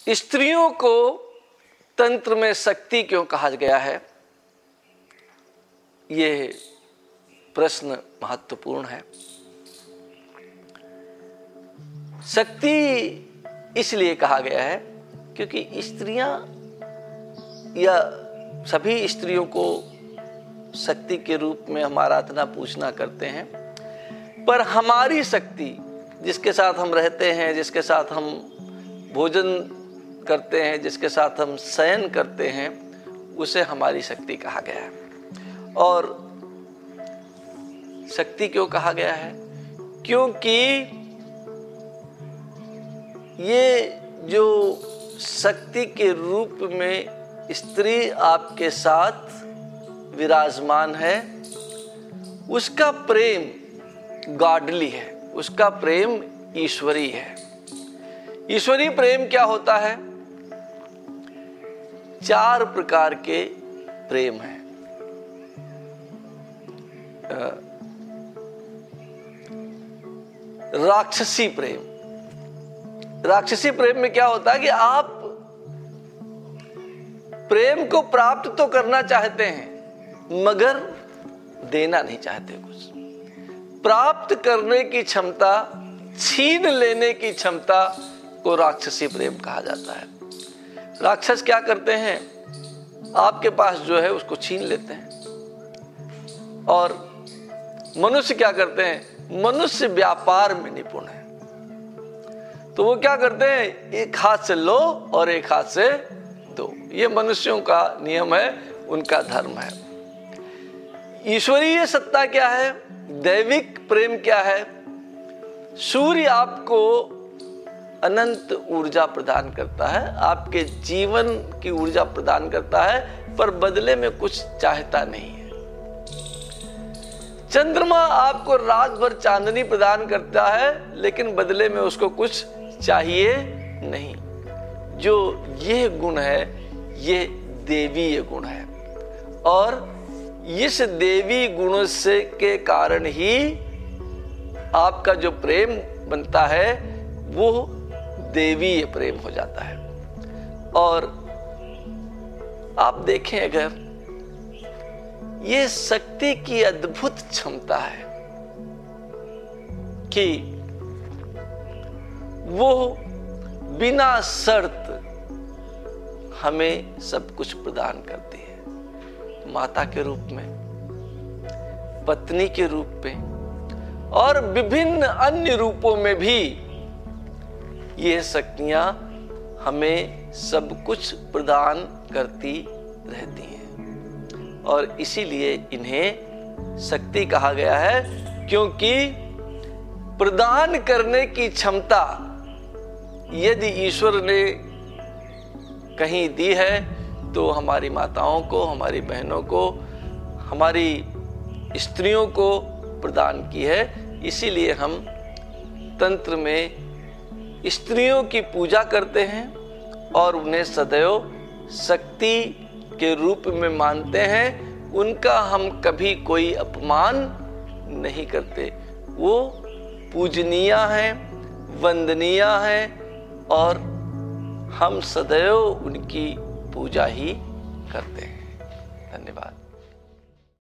स्त्रियों को तंत्र में शक्ति क्यों कहा गया है, ये प्रश्न महत्वपूर्ण है। शक्ति इसलिए कहा गया है क्योंकि स्त्रियां या सभी स्त्रियों को शक्ति के रूप में हम आराधना पूजना करते हैं, पर हमारी शक्ति जिसके साथ हम रहते हैं, जिसके साथ हम भोजन करते हैं, जिसके साथ हम शयन करते हैं, उसे हमारी शक्ति कहा गया है। और शक्ति क्यों कहा गया है? क्योंकि ये जो शक्ति के रूप में स्त्री आपके साथ विराजमान है, उसका प्रेम गॉडली है, उसका प्रेम ईश्वरी है। ईश्वरी प्रेम क्या होता है? 4 प्रकार के प्रेम हैं। राक्षसी प्रेम। राक्षसी प्रेम में क्या होता है कि आप प्रेम को प्राप्त तो करना चाहते हैं मगर देना नहीं चाहते कुछ। प्राप्त करने की क्षमता, छीन लेने की क्षमता को राक्षसी प्रेम कहा जाता है। राक्षस क्या करते हैं? आपके पास जो है उसको छीन लेते हैं। और मनुष्य क्या करते हैं? मनुष्य व्यापार में निपुण है, तो वो क्या करते हैं? एक हाथ से लो और एक हाथ से दो। ये मनुष्यों का नियम है, उनका धर्म है। ईश्वरीय सत्ता क्या है? दैविक प्रेम क्या है? सूर्य आपको अनंत ऊर्जा प्रदान करता है, आपके जीवन की ऊर्जा प्रदान करता है, पर बदले में कुछ चाहता नहीं है। चंद्रमा आपको रात भर चांदनी प्रदान करता है, लेकिन बदले में उसको कुछ चाहिए नहीं। जो ये गुण है, ये देवीय गुण है, और इस देवी गुण से के कारण ही आपका जो प्रेम बनता है वो देवीय प्रेम हो जाता है। और आप देखें, अगर ये शक्ति की अद्भुत क्षमता है कि वो बिना शर्त हमें सब कुछ प्रदान करती है। माता के रूप में, पत्नी के रूप में, और विभिन्न अन्य रूपों में भी ये शक्तियां हमें सब कुछ प्रदान करती रहती हैं। और इसीलिए इन्हें शक्ति कहा गया है, क्योंकि प्रदान करने की क्षमता यदि ईश्वर ने कहीं दी है तो हमारी माताओं को, हमारी बहनों को, हमारी स्त्रियों को प्रदान की है। इसीलिए हम तंत्र में स्त्रियों की पूजा करते हैं और उन्हें सदैव शक्ति के रूप में मानते हैं। उनका हम कभी कोई अपमान नहीं करते। वो पूजनीय हैं, वंदनीय हैं, और हम सदैव उनकी पूजा ही करते हैं। धन्यवाद।